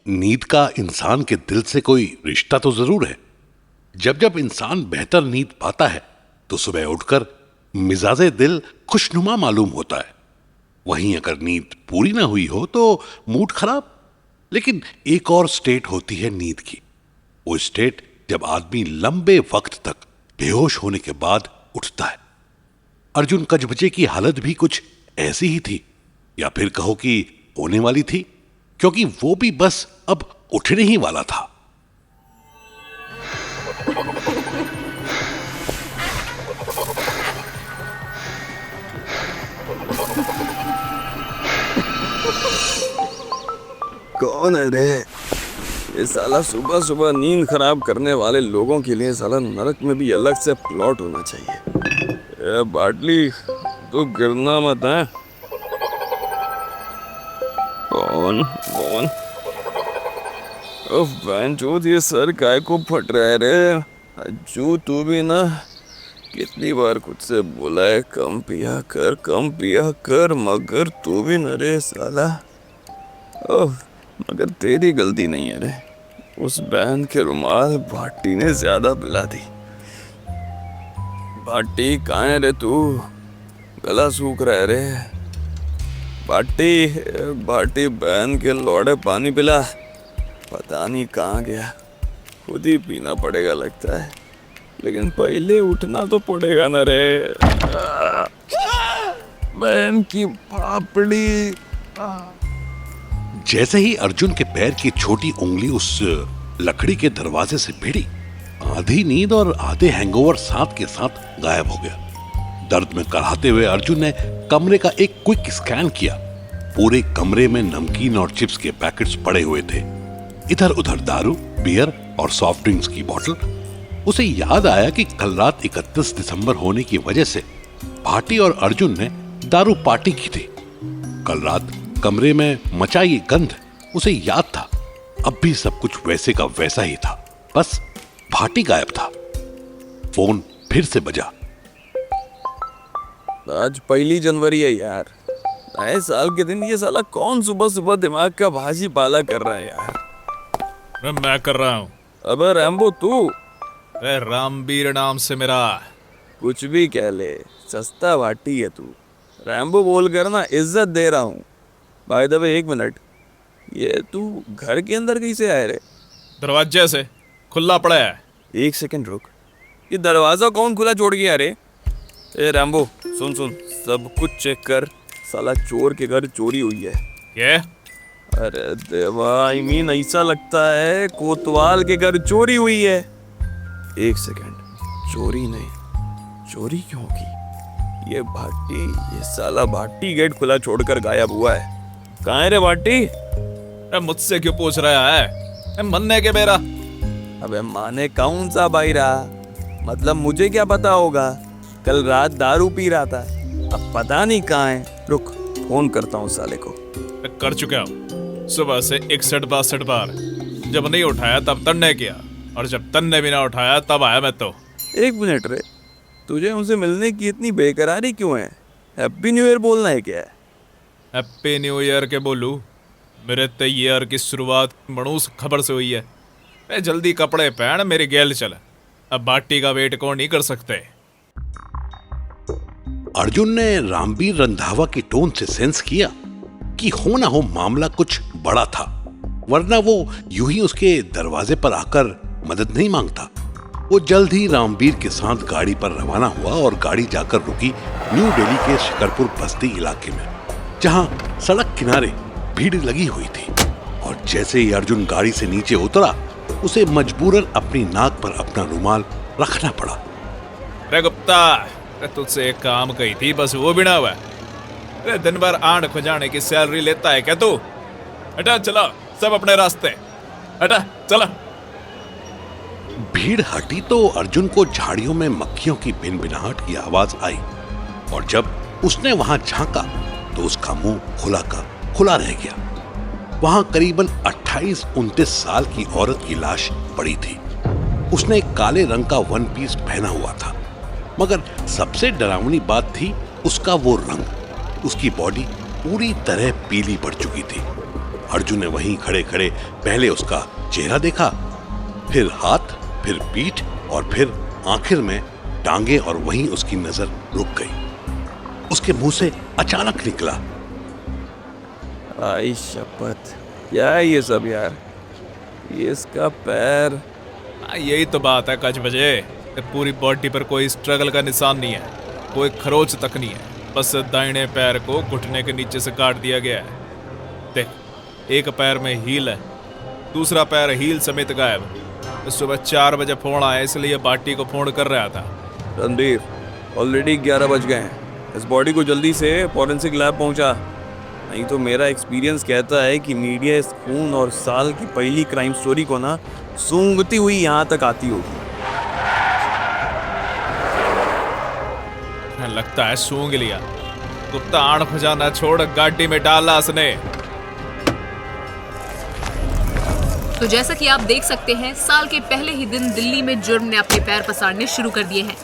नींद का इंसान के दिल से कोई रिश्ता तो जरूर है। जब जब इंसान बेहतर नींद पाता है तो सुबह उठकर मिजाजे दिल खुशनुमा मालूम होता है। वहीं अगर नींद पूरी ना हुई हो तो मूड खराब। लेकिन एक और स्टेट होती है नींद की, वो स्टेट जब आदमी लंबे वक्त तक बेहोश होने के बाद उठता है। अर्जुन कजबजे की हालत भी कुछ ऐसी ही थी, या फिर कहो कि होने वाली थी, क्योंकि वो भी बस अब उठने ही वाला था। कौन है रे? ये साला सुबह सुबह नींद खराब करने वाले लोगों के लिए साला नरक में भी अलग से प्लॉट होना चाहिए। ए बाटली, तू गिरना मत है। कौन कौन? बेंचोद, ये सर काय को फट रहा है रे? अज्जू, तू भी ना कितनी बार खुद से बोला है कम पिया कर, मगर तू भी न रे साला। ओह, मगर तेरी गलती नहीं है रे। उस बहन के रुमाल भाटी ने ज्यादा पिला दी। भाटी कहाँ है रे तू? गला सूख रहा है रे। भाटी बहन के लौड़े पानी पिला। पता नहीं कहाँ गया, खुद ही पीना पड़ेगा लगता है। लेकिन पहले उठना तो पड़ेगा ना रे। बहन की पापड़ी। जैसे ही अर्जुन के पैर की छोटी उंगली उस लकड़ी के दरवाजे से भिड़ी, आधी नींद और आधे हैंगओवर साथ के साथ गायब हो गया। दर्द में कराहते हुए अर्जुन ने कमरे का एक क्विक स्कैन किया। पूरे कमरे में नमकीन और चिप्स के पैकेट्स पड़े हुए थे, इधर उधर दारू, बियर और सॉफ्ट ड्रिंक्स की बोतल। उसे याद आया कि कल रात 31 दिसंबर होने की वजह से भाटी और अर्जुन ने दारू पार्टी की थी। कल रात कमरे में मचा ये गंध उसे याद था। अब भी सब कुछ वैसे का वैसा ही था, बस भाटी गायब था। फोन फिर से बजा। आज 1 जनवरी है यार। नए साल के दिन ये साला कौन सुबह सुबह दिमाग का भाजी पाला कर रहा है यार? मैं कर रहा हूँ। अबे रैम्बो, तू? अरे रामवीर नाम से मेरा। कुछ भी कह ले, सस्ता भाटी है तू। रैम्बो बोल कर ना इज्जत दे रहा हूँ। बाय द वे, 1 मिनट, ये तू घर के अंदर कैसे आए रे? दरवाजे से खुला पड़ा है। 1 सेकंड रुक, ये दरवाजा कौन खुला छोड़ गया रे? ए रैम्बो, सुन, सब कुछ चेक कर। साला चोर के घर चोरी हुई है। ये? अरे देवा, ऐसा लगता है कोतवाल के घर चोरी हुई है। 1 सेकंड, चोरी नहीं, चोरी क्यों की? ये भाटी, ये साला भाटी गेट खुला छोड़कर गायब हुआ है। कहाँ है रे भाटी? अरे मुझसे क्यों पूछ रहा है? मन्ने के मेरा। अबे माने कौन सा भाई रहा? मतलब मुझे क्या पता होगा? कल रात दारू पी रहा था, अब पता नहीं कहाँ है। रुक, फोन करता हूँ साले को। कर चुका हूँ सुबह से 61-62 बार। जब नहीं उठाया तब तन्ने किया, और जब तन्ने भी ना उठाया तब आया मैं तो। 1 मिनट रे, तुझे उनसे मिलने की इतनी बेकरारी क्यों है? हैप्पी न्यू ईयर बोलना है क्या? हैप्पी न्यू ईयर के बोलूं? मेरे तो ईयर की शुरुआत मणूस खबर से हुई है। जल्दी कपड़े पहन, मेरी गेल चल। अब बाटी का वेट कौन नहीं कर सकते। अर्जुन ने रामवीर रंधावा की टोन से सेंस किया कि हो ना हो मामला कुछ बड़ा था, वरना वो यूं ही उसके दरवाजे पर आकर मदद नहीं मांगता। वो जल्द ही रामवीर के साथ गाड़ी पर रवाना हुआ और गाड़ी जाकर रुकी न्यू दिल्ली के शिकरपुर बस्ती इलाके में, जहां सड़क किनारे भीड़ लगी हुई थी। और जैसे ही अर्जुन गाड़ी से नीचे उतरा, उसे मजबूरन अपनी नाक पर अपना रुमाल रखना पड़ा। रे गुप्ता, तुझसे एक काम कही थी, बस वो भी ना हुआ। अरे दिन भर आंड खुजाने की सैलरी लेता है क्या तू? हटा, चला सब अपने रास्ते, हटा चला। भीड़ हटी तो अर्जुन को झाड़ियों में मक्खियों की भिनभिनाहट की आवाज आई, और जब उसने वहां झांका तो उसका मुंह खुला का खुला रह गया। वहां करीबन 28-29 साल की औरत की लाश पड़ी थी। उसने एक काले रंग का वन पीस पहना हुआ था, मगर सबसे डरावनी बात थी उसका वो रंग। उसकी बॉडी पूरी तरह पीली पड़ चुकी थी। अर्जुन ने वहीं खड़े खड़े पहले उसका चेहरा देखा, फिर हाथ, फिर पीठ और फिर आखिर में टांगे, और वहीं उसकी नजर रुक गई। उसके मुंह से अचानक निकला, आई शपथ, क्या है ये सब यार? ये इसका पैर। यही तो बात है कच बजे, पूरी बॉडी पर कोई स्ट्रगल का निशान नहीं है, कोई खरोच तक नहीं है, बस दाहिने पैर को घुटने के नीचे से काट दिया गया है। देख, एक पैर में हील है, दूसरा पैर हील समेत गायब। सुबह 4 बजे फोन आया, इसलिए बाटी को फोन कर रहा था। रणदीप, ऑलरेडी 11 बज गए हैं। इस बॉडी को जल्दी से फॉरेंसिक लैब पहुंचा, नहीं तो मेरा एक्सपीरियंस कहता है कि मीडिया इस खून और साल की पहली क्राइम स्टोरी को ना सूंघती हुई यहाँ तक आती होगी। लगता है सूंघ लिया। गुप्ता आड़ खुजाना छोड़ गाड़ी में डाला उसने। तो जैसा कि आप देख सकते हैं, साल के पहले ही दिन दिल्ली में जुर्म ने अपने पैर पसारने शुरू कर दिए हैं।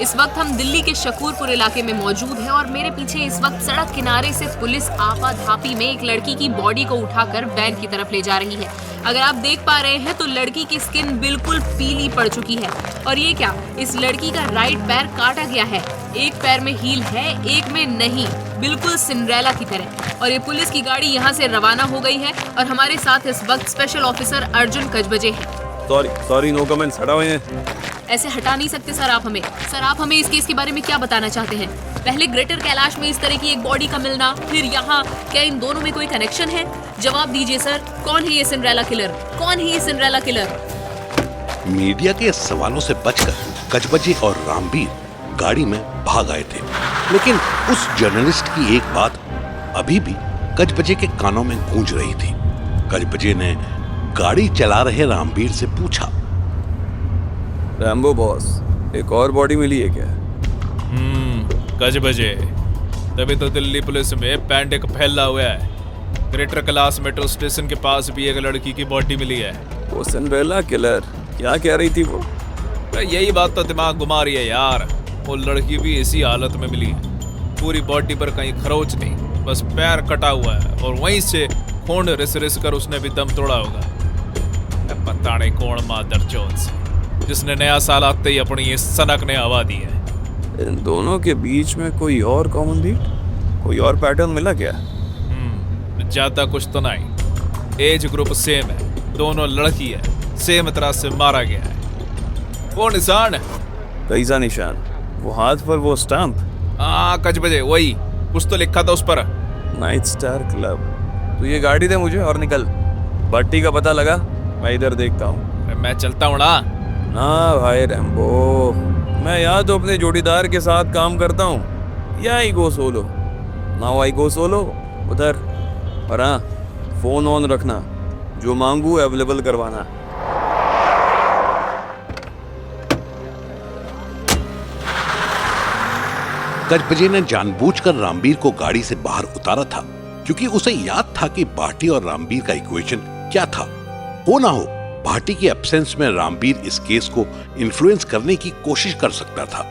इस वक्त हम दिल्ली के शकूरपुर इलाके में मौजूद हैं और मेरे पीछे इस वक्त सड़क किनारे से पुलिस आपाधापी में एक लड़की की बॉडी को उठाकर वैन की तरफ ले जा रही है। अगर आप देख पा रहे हैं तो लड़की की स्किन बिल्कुल पीली पड़ चुकी है। और ये क्या, इस लड़की का राइट पैर काटा गया है। एक पैर में हील है, एक में नहीं, बिल्कुल सिंड्रेला की तरह। और ये पुलिस की गाड़ी यहाँ से रवाना हो गई है और हमारे साथ इस वक्त स्पेशल ऑफिसर अर्जुन कचबजे हैं। सॉरी, नो कमेंट्स, हटा हुए हैं। ऐसे हटा नहीं सकते सर आप हमें। सर, आप हमें इस केस के बारे में क्या बताना चाहते हैं? पहले ग्रेटर कैलाश में इस तरह की एक बॉडी का मिलना, फिर यहाँ, क्या इन दोनों में कोई कनेक्शन है? जवाब दीजिए सर, कौन है ये सिंड्रेला किलर? कौन है ये सिंड्रेला किलर? मीडिया के सवालों से बचकर कचबजे और रामबीर गाड़ी में भाग आए थे, लेकिन उस जर्नलिस्ट की एक बात अभी भी कचबजे के कानों में गूंज रही थी। कचबजे ने गाड़ी चला रहे रामबीर से पूछा, रैम्बो बॉस, एक और बॉडी मिली है क्या? कच बजे, तभी तो दिल्ली पुलिस में पैंडेक फैला हुआ है। ग्रेटर कैलाश मेट्रो स्टेशन के पास भी एक लड़की की बॉडी मिली है। वो सिंड्रेला किलर क्या कह रही थी वो? यही बात तो दिमाग घुमा रही है यार। वो लड़की भी इसी हालत में मिली है, पूरी बॉडी पर कहीं खरोच नहीं, बस पैर कटा हुआ है और वहीं से खून रिस रिस कर उसने भी दम तोड़ा होगा। पता नहीं कौन मादर जोन्स जिसने नया साल आते ही अपनी ये सनक ने हवा दी है। इन दोनों के बीच में कोई और कॉमन लीड, कोई और पैटर्न मिला क्या? ज्यादा कुछ तो नहीं। एज ग्रुप सेम है, दोनों लड़की है, सेम तरह से मारा गया है। वो निशान, कैसा निशान? वो हाथ पर वो स्टैंप? हाँ कच बजे, वही कुछ तो लिखा था उस पर। Night star club. तो ये गाड़ी दे मुझे और निकल। भट्टी का पता लगा, मैं इधर देखता हूँ। मैं चलता हूँ ना। ना भाई रैम्बो, मैं या तो अपने जोड़ीदार के साथ काम करता हूँ या I go solo. Now I go solo उधर। और हाँ, फोन ऑन रखना, जो मांगू अवेलेबल करवाना। कचबजे ने जानबूझकर रामबीर को गाड़ी से बाहर उतारा था, क्योंकि उसे याद था कि भाटी और रामबीर का इक्वेशन क्या था। हो ना हो, भाटी की एब्सेंस में रामबीर इस केस को इन्फ्लुएंस करने की कोशिश कर सकता था।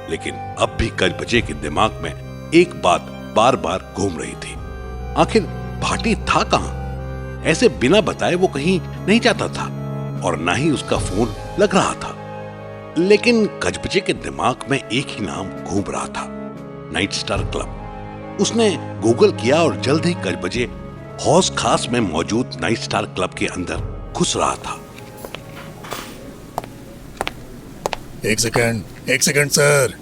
लेकिन अब भी कचबजे के दिमाग में एक बात बार बार घूम रही थी, आखिर भाटी था कहां? ऐसे बिना बताए वो कहीं नहीं जाता था और ना ही उसका फोन लग रहा था। लेकिन कचबजे के दिमाग में एक ही नाम घूम रहा था, नाइट स्टार क्लब। उसने गूगल किया और जल्द ही कचबजे हौस खास में मौजूद नाइट स्टार क्लब के अंदर घुस रहा था। एक सेकंड सर,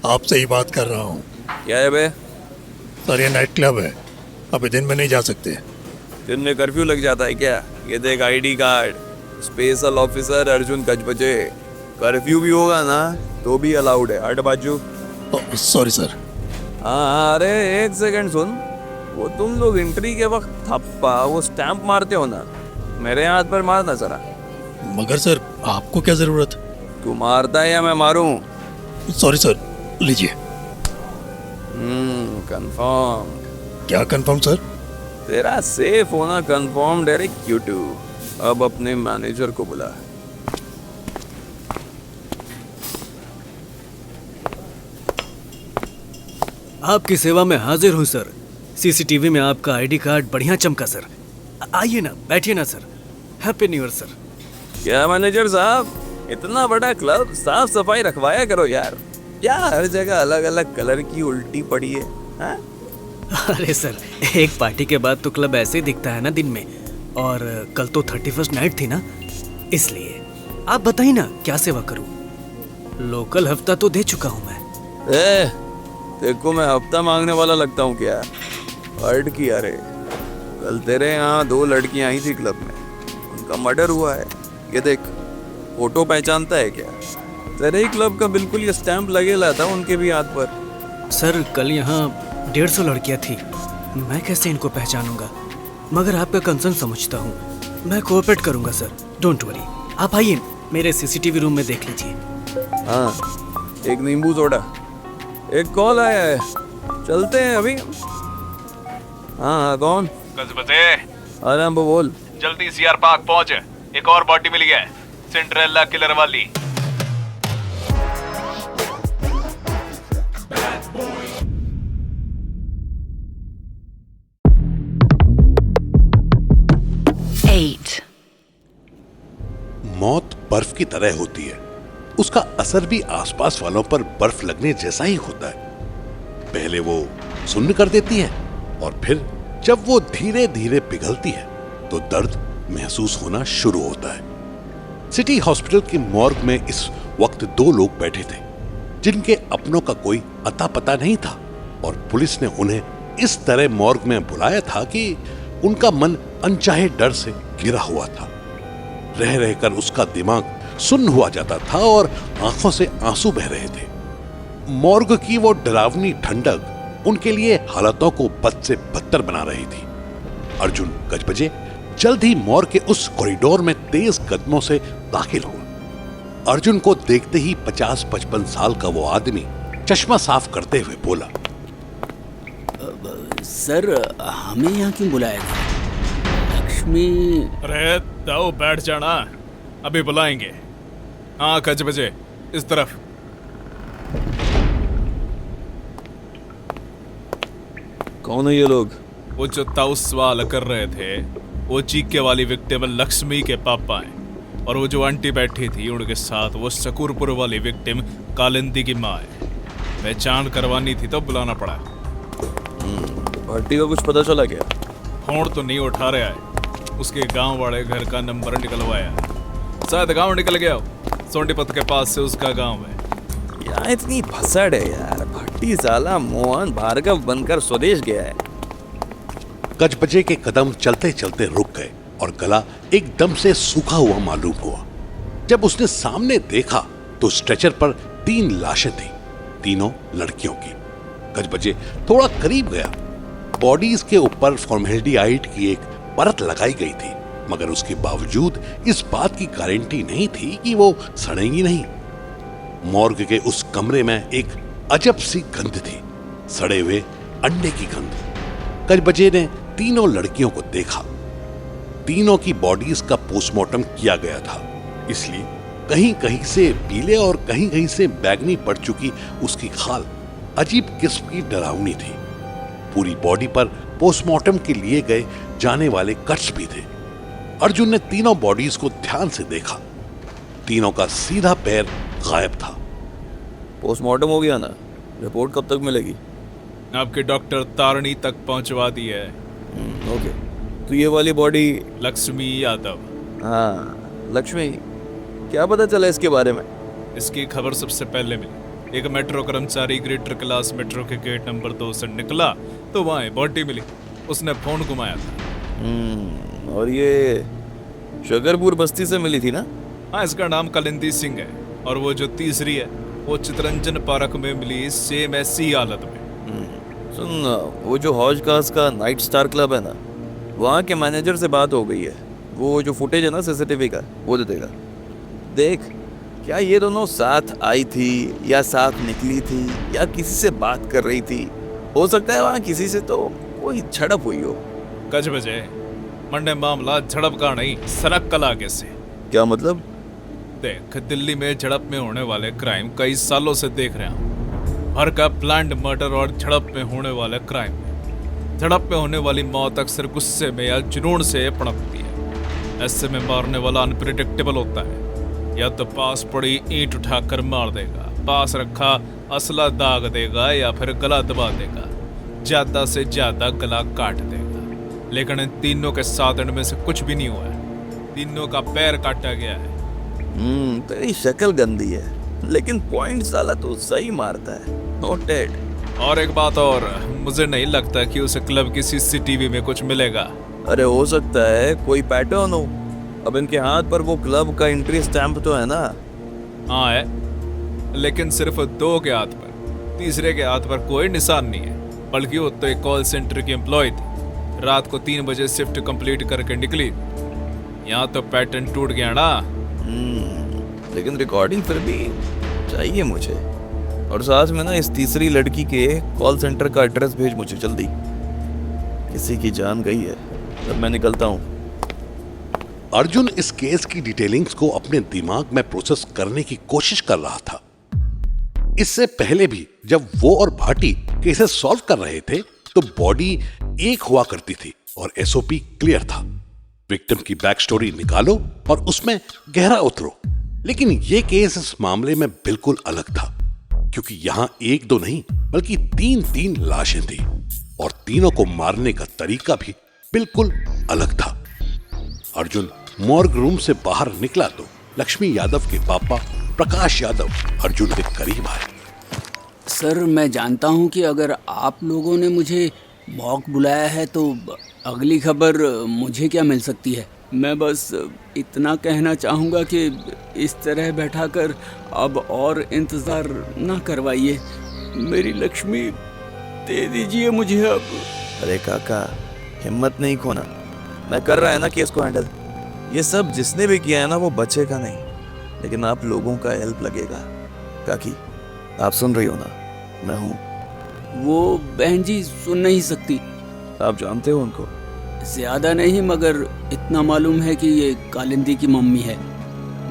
आपसे ही बात कर रहा हूँ। क्या है बे? सर, ये नाइट क्लब है, अभी दिन में नहीं जा सकते। दिन में कर्फ्यू लग जाता है क्या? ये देख ID card, special officer Arjun कचबजे। कर्फ्यू भी होगा ना तो भी अलाउड है। हट बाजू। Sorry sir. हाँ, अरे एक सेकंड सुन, वो तुम लोग एंट्री के वक्त थप्पा वो स्टैंप मारते हो ना, मेरे हाथ पर मारना जरा। मगर सर, आपको क्या जरूरत? तू मारता है या मैं मारूं? सॉरी सर, लीजिए। कंफर्म। क्या कंफर्म सर? तेरा सेफ होना कंफर्म डायरेक्ट क्यूटू। अब अपने मैनेजर को बुला। आपकी सेवा में हाजिर हूँ सर। सीसीटीवी में आपका आईडी कार्ड बढ़िया चमका सर। आइए ना, बैठिए ना sir. Happy new year sir. क्या मैनेजर साहब, इतना बड़ा क्लब, साफ सफाई रखवाया करो यार। क्या हर जगह अलग अलग कलर की उल्टी पड़ी है, हाँ? अरे सर, एक पार्टी के बाद तो क्लब ऐसे ही दिखता है ना दिन में, और कल तो 31st नाइट थी ना, इसलिए। आप बताइए ना क्या सेवा करूं? लोकल हफ्ता तो दे चुका हूं मैं। देखो मैं हफ्ता मांगने वाला लगता हूँ क्या? हर्ट किया रे। कल तेरे यहाँ 2 लड़कियां आई थी क्लब में, उनका मर्डर हुआ है। ये देख, फोटो पहचानता है क्या? तेरे ही क्लब का बिल्कुल ये स्टैंप लगेला था उनके भी हाथ पर। सर कल यहाँ 150 लड़कियां थी, मैं कैसे इनको पहचानूंगा? मगर आपका कंसर्न समझता हूँ, मैं कोऑपरेट करूंगा सर, डोंट वरी। आप आइए, मेरे सीसीटीवी रूम में देख लीजिए। हाँ, एक नींबू सोडा। एक कॉल आया है, चलते हैं अभी। हाँ, कौन? गजबजे, आराम बोल। जल्दी सीआर पार्क पहुंच, एक और बॉडी मिली है, सिंड्रेला किलर वाली। मौत बर्फ की तरह होती है, उसका असर भी आसपास वालों पर बर्फ लगने जैसा ही होता है। पहले वो सुन्न कर देती है, और फिर जब वो धीरे धीरे पिघलती है तो दर्द महसूस होना शुरू होता है। सिटी हॉस्पिटल की मॉर्ग में इस वक्त 2 लोग बैठे थे जिनके अपनों का कोई अता पता नहीं था, और पुलिस ने उन्हें इस तरह मॉर्ग में बुलाया था कि उनका मन अनचाहे डर से घिरा हुआ था। रह रहकर उसका दिमाग सुन्न हुआ जाता था और आंखों से आंसू बह रहे थे। मॉर्ग की वो डरावनी ठंडक उनके लिए हालातों को बद से बदतर बना रही थी। अर्जुन गजबजे जल्द ही मॉर्ग के उस कॉरिडोर में तेज कदमों से दाखिल हुआ। अर्जुन को देखते ही 50-55 साल का वो आदमी चश्मा साफ करते हुए बोला, सर हमें यहाँ क्यों बुलाया था? लक्ष्मी। अरे दाऊ बैठ जाना, अभी बुलाएंगे। हाँ गजबजे, इस तरफ। कौन है ये लोग? वो जो ताऊ सवाल कर रहे थे, वो चीके वाली विक्टिम लक्ष्मी के पापा हैं, और वो जो आंटी बैठी थी उनके साथ वो शकूरपुर वाली विक्टिम कालिंदी की माँ है। पहचान करवानी थी तो बुलाना पड़ा। पार्टी का कुछ पता चला क्या? फोन तो नहीं उठा रहा है, उसके गांव वाले घर का नंबर निकलवाया, शायद गांव निकल गया हो। सोंडीपत के पास से उसका गांव है। यार इतनी भसड़ है यार, भट्टी साला मोहन भार्गव बनकर स्वदेश गया है। गजबजे के कदम चलते चलते रुक गए और गला एकदम से सूखा हुआ मालूम हुआ। जब उसने सामने देखा तो स्ट्रेचर पर 3 लाशें थी, तीनों लड़कियों की। गजबजे थोड़ा करीब गया। बॉडीज के ऊपर फॉर्मेल्डिहाइड की एक परत लगाई गई थी, मगर उसके बावजूद इस बात की गारंटी नहीं थी कि वो सड़ेंगी नहीं। मॉर्ग के उस कमरे में एक अजब सी गंध थी, सड़े हुए अंडे की गंध। गजबजे ने तीनों लड़कियों को देखा। तीनों की बॉडीज का पोस्टमार्टम किया गया था, इसलिए कहीं कहीं से पीले और कहीं कहीं से बैंगनी पड़ चुकी उसकी खाल अजीब किस्म की डरावनी थी। पूरी बॉडी पर पोस्टमार्टम के लिए गए जाने वाले कट्स भी थे। अर्जुन ने तीनों बॉडीज को ध्यान से देखा। तीनों का सीधा पैर गायब था। पोस्टमार्टम हो गया ना, रिपोर्ट कब तक मिलेगी? आपके डॉक्टर तारणी तक पहुंचवा दी है। ओके, तो ये वाली बॉडी? लक्ष्मी यादव। हाँ, लक्ष्मी। क्या पता चला इसके बारे में? इसकी खबर सबसे पहले मिली। एक मेट्रो कर्मचारी ग्रेटर क्लास मेट्रो के गेट नंबर 2 से निकला तो वहां बॉडी मिली। उसने फोन घुमाया था। और ये शकरपुर बस्ती से मिली थी ना? हाँ, इसका नाम कालिंदी सिंह है, और वो जो तीसरी है वो चितरंजन पार्क में मिली, सेम ऐसी हालत में। सुन, वो जो हौज कास का नाइट स्टार क्लब है ना, वहाँ के मैनेजर से बात हो गई है। वो जो फुटेज है ना सीसीटीवी का, वो दे देगा। देख, क्या ये दोनों साथ आई थी या साथ निकली थी या किसी से बात कर रही थी? हो सकता है वहाँ किसी से तो कोई झड़प हुई हो। गजबजे, मंडे मामला झड़प का नहीं, सड़क कल आगे से। क्या मतलब? देख, दिल्ली में झड़प में होने वाले क्राइम कई सालों से देख रहा हूँ। हर का प्लान्ड मर्डर और झड़प में होने वाले क्राइम में झड़प में होने वाली मौत अक्सर गुस्से में या जुनून से पनपती है। ऐसे में मारने वाला अनप्रिडिक्टेबल होता है। या तो पास पड़ी ईंट उठाकर मार देगा, पास रखा असला दाग देगा, या फिर गला दबा देगा, ज्यादा से ज्यादा गला काट देगा। लेकिन इन तीनों के साथ इनमें से कुछ भी नहीं हुआ है। तीनों का पैर काटा गया है। तेरी शक्ल गंदी है, लेकिन पॉइंट साला तो सही मारता है। नोटेड। और एक बात और, मुझे नहीं लगता कि उसे क्लब की सीसीटीवी में कुछ मिलेगा। अरे हो सकता है कोई पैटर्न हो। अब इनके हाथ पर वो क्लब का एंट्री स्टैंप तो है ना। हाँ है, लेकिन सिर्फ 2 के हाथ पर, तीसरे के हाथ पर कोई निशान नहीं है। बल्कि वो तो एक कॉल सेंटर की एम्प्लॉय थी, रात को 3 बजे शिफ्ट कंप्लीट करके निकली। यहाँ तो पैटर्न टूट गया ना। लेकिन रिकॉर्डिंग फिर भी चाहिए मुझे। और साथ में ना इस तीसरी लड़की के कॉल सेंटर का एड्रेस भेज मुझे जल्दी। किसी की जान गई है। अब मैं निकलता हूँ। अर्जुन इस केस की डिटेलिंग्स को अपने दिमाग में प्रोसेस करने की कोशिश कर रहा था। इससे पहले भी जब वो और भाटी केसेस सॉल्व कर रहे थे तो बॉडी एक हुआ करती थी और एसओपी क्लियर था। विक्टिम की बैक स्टोरी निकालो और उसमें गहरा उतरो। लेकिन ये केस इस मामले में बिल्कुल अलग था, क्योंकि यहां 1-2 नहीं बल्कि 3-3 लाशें थी और तीनों को मारने का तरीका भी बिल्कुल अलग था। अर्जुन मॉर्ग रूम से बाहर निकला तो लक्ष्मी यादव के पापा प्रकाश यादव अर्जुन के करीब आए। सर, मैं जानता हूँ कि अगर आप लोगों ने मुझे मॉक बुलाया है तो अगली खबर मुझे क्या मिल सकती है। मैं बस इतना कहना चाहूँगा कि इस तरह बैठाकर अब और इंतज़ार ना करवाइए। मेरी लक्ष्मी दे दीजिए मुझे अब। अरे काका, हिम्मत नहीं खोना। मैं कर रहा है ना केस को हैंडल। ये सब जिसने भी किया है ना वो बचेगा नहीं। लेकिन आप लोगों का हेल्प लगेगा। काकी, आप सुन रही हो ना? मैं हूँ। वो बहन जी सुन नहीं सकती। आप जानते हो उनको? ज़्यादा नहीं, मगर इतना मालूम है कि ये कालिंदी की मम्मी है।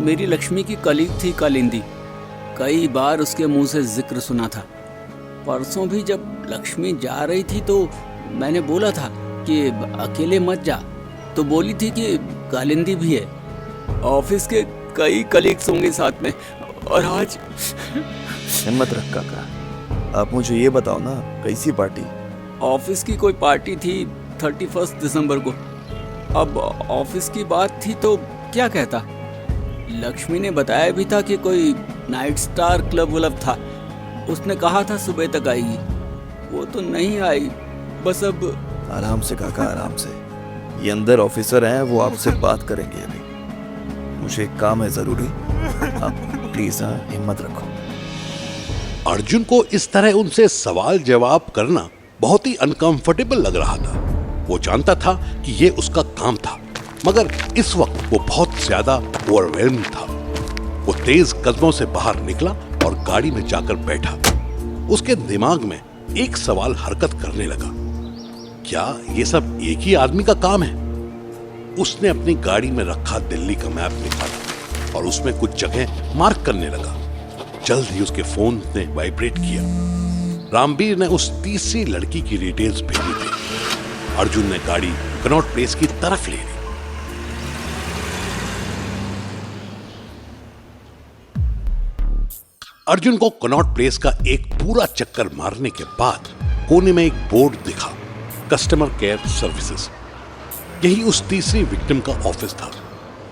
मेरी लक्ष्मी की कलीग थी कालिंदी। कई बार उसके मुंह से जिक्र सुना था। परसों भी जब लक्ष्मी जा रही थी तो मैंने बोला था कि अकेले मत जा, तो बोली थी कि कालिंदी भी है। ऑफिस के कई कलीग्स होंगे साथ में। और आज हिम्मत रख काका। आप मुझे ये बताओ ना, कैसी पार्टी? ऑफिस की कोई पार्टी थी 31 दिसंबर को। अब ऑफिस की बात थी तो क्या कहता। लक्ष्मी ने बताया भी था कि कोई नाइट स्टार क्लब वलब था। उसने कहा था सुबह तक आएगी, वो तो नहीं आई। बस अब आराम से काका, आराम से। ये अंदर ऑफिसर हैं, वो आपसे बात करेंगे अभी। मुझे एक काम है जरूरी। आप प्लीज हिम्मत रखो। अर्जुन को इस तरह उनसे सवाल जवाब करना बहुत ही अनकंफर्टेबल लग रहा था। वो जानता था कि ये उसका काम था, मगर इस वक्त वो बहुत ज्यादा ओवरवेल्म था। वो तेज कदमों से बाहर निकला और गाड़ी में जाकर बैठा। उसके दिमाग में एक सवाल हरकत करने लगा, क्या ये सब एक ही आदमी का काम है? उसने अपनी गाड़ी में रखा दिल्ली का मैप निकाला और उसमें कुछ जगह मार्क करने लगा। जल्द ही उसके फोन ने वाइब्रेट किया। रामबीर ने उस तीसरी लड़की की डिटेल्स भेजी थी। अर्जुन ने गाड़ी कनॉट प्लेस की तरफ ले ली। अर्जुन को कनॉट प्लेस का एक पूरा चक्कर मारने के बाद कोने में एक बोर्ड दिखा, कस्टमर केयर सर्विसेज। यही उस तीसरी विक्टिम का ऑफिस था।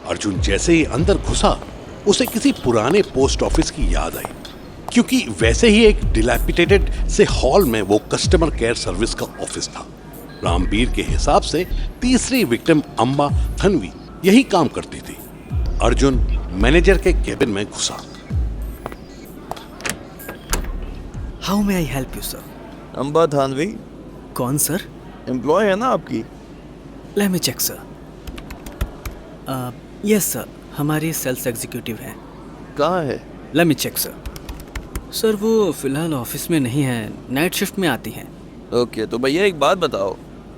अर्जुन जैसे ही अंदर घुसा उसे किसी पुराने पोस्ट ऑफिस की याद आई, क्योंकि वैसे ही एक डिलैपिडेटेड से हॉल में वो कस्टमर केयर सर्विस का ऑफिस था। रामबीर के हिसाब से तीसरी विक्टिम अम्बा थनवी यही काम करती थी। अर्जुन मैनेजर के केबिन में घुसा। How may I help you sir? Amba Thanvi कौन सर? एम्प्लॉय है ना आपकी? Let me check sir. Yes sir, हमारी सेल्स एग्जीक्यूटिव हैं। कहाँ है? Let me check sir. Sir वो फिलहाल ऑफिस में नहीं है, नाइट शिफ्ट में आती हैं। ओके, तो भैया एक बात बताओ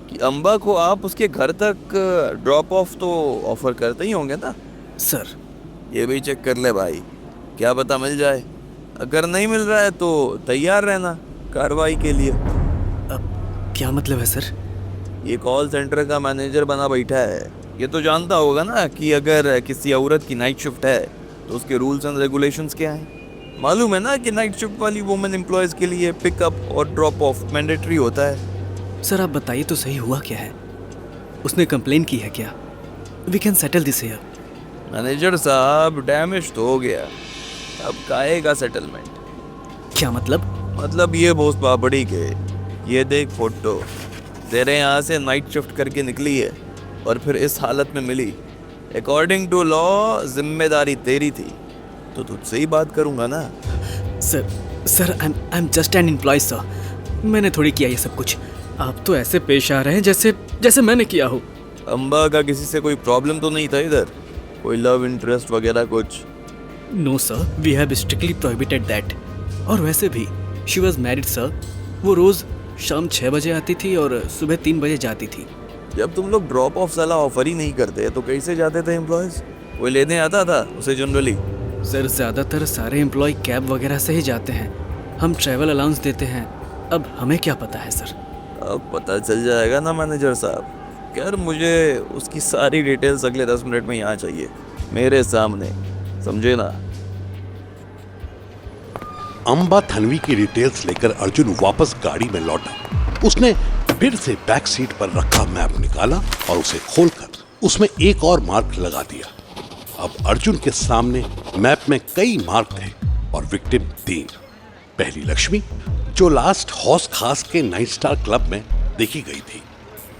कि अम्बा को आप उसके घर तक ड्रॉप ऑफ तो ऑफर करते ही होंगे ना? सर ये भी चेक कर ले भाई, क्या पता मिल जाए। अगर नहीं मिल रहा है तो तैयार रहना कार्रवाई के लिए। अब क्या मतलब है सर? ये कॉल सेंटर का मैनेजर बना बैठा है। ये तो जानता होगा ना कि अगर किसी औरत की नाइट शिफ्ट है तो उसके रूल्स एंड रेगुलेशंस क्या हैं। मालूम है ना कि नाइट शिफ्ट वाली वुमेन एम्प्लॉयज़ के लिए पिकअप और ड्रॉप ऑफ मैंडेटरी होता है। सर आप बताइए तो सही हुआ क्या है? उसने कंप्लेन की है क्या? We can settle this here. Manager साहब डैमेज तो हो गया, अब काएगा सेटलमेंट। क्या मतलब? मतलब ये भोस पापड़ी के, ये देख फोटो, तेरे यहाँ से नाइट शिफ्ट करके निकली है और फिर इस हालत में मिली। अकॉर्डिंग टू लॉ जिम्मेदारी तेरी थी, तो तुझसे ही बात करूँगा ना। Sir I am just an employee sir. मैंने थोड़ी किया ये सब कुछ। आप तो ऐसे पेश आ रहे हैं जैसे मैंने किया हो। अम्बा का किसी से कोई प्रॉब्लम तो नहीं था इधर? कोई लव इंटरेस्ट वगैरह कुछ? No sir, we have strictly prohibited that. और वैसे भी शी वॉज मैरिड सर। वो रोज शाम 6 बजे आती थी और सुबह 3 बजे जाती थी। जब तुम लोग ड्रॉप ऑफ साला ऑफर ही नहीं करते तो कैसे जाते थे एम्प्लॉयज़? कोई लेने आता था उसे जनरली? सर ज़्यादातर सारे एम्प्लॉय कैब वगैरह से ही जाते हैं। हम ट्रैवल अलाउंस देते हैं। अब हमें क्या पता है सर? अब पता चल जाएगा ना मैनेजर साहब। यार मुझे उसकी सारी डिटेल्स अगले 10 मिनट में यहाँ चाहिए, मेरे सामने, समझे ना? अम्बा थनवी की डिटेल्स लेकर अर्जुन वापस गाड़ी में लौटा। उसने फिर से बैक सीट पर रखा मैप निकाला और उसे खोलकर उसमें एक और मार्क लगा दिया। अब अर्जुन के सामने मैप में कई मार्क थे और विक्टिम 3। पहली लक्ष्मी, जो लास्ट हौस खास के नाइट स्टार क्लब में देखी गई थी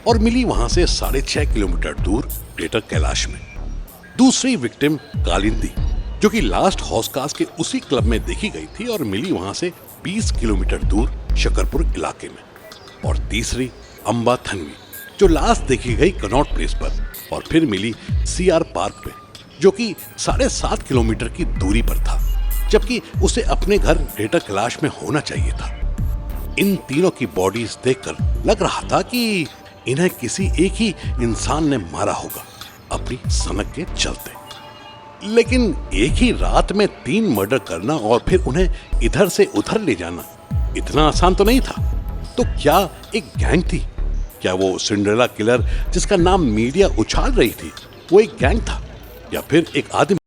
और मिली वहां से 6.5 किलोमीटर दूर ग्रेटर कैलाश में। दूसरी विक्टिम कालिंदी, जो कि लास्ट हौसकास के उसी क्लब में देखी गई थी और मिली वहां से 20 किलोमीटर दूर शकरपुर इलाके में। और तीसरी अम्बा थनवी, जो लास्ट देखी गई कनॉट प्लेस पर और फिर मिली सीआर पार्क पे, जो कि 7.5 किलोमीटर की दूरी पर था, जबकि उसे अपने घर ग्रेटर कैलाश में होना चाहिए था। इन तीनों की बॉडीज देखकर लग रहा था कि इन्हें किसी एक ही इंसान ने मारा होगा अपनी सनक के चलते। लेकिन एक ही रात में 3 मर्डर करना और फिर उन्हें इधर से उधर ले जाना इतना आसान तो नहीं था। तो क्या एक गैंग थी? क्या वो सिंड्रेला किलर जिसका नाम मीडिया उछाल रही थी वो एक गैंग था, या फिर एक आदमी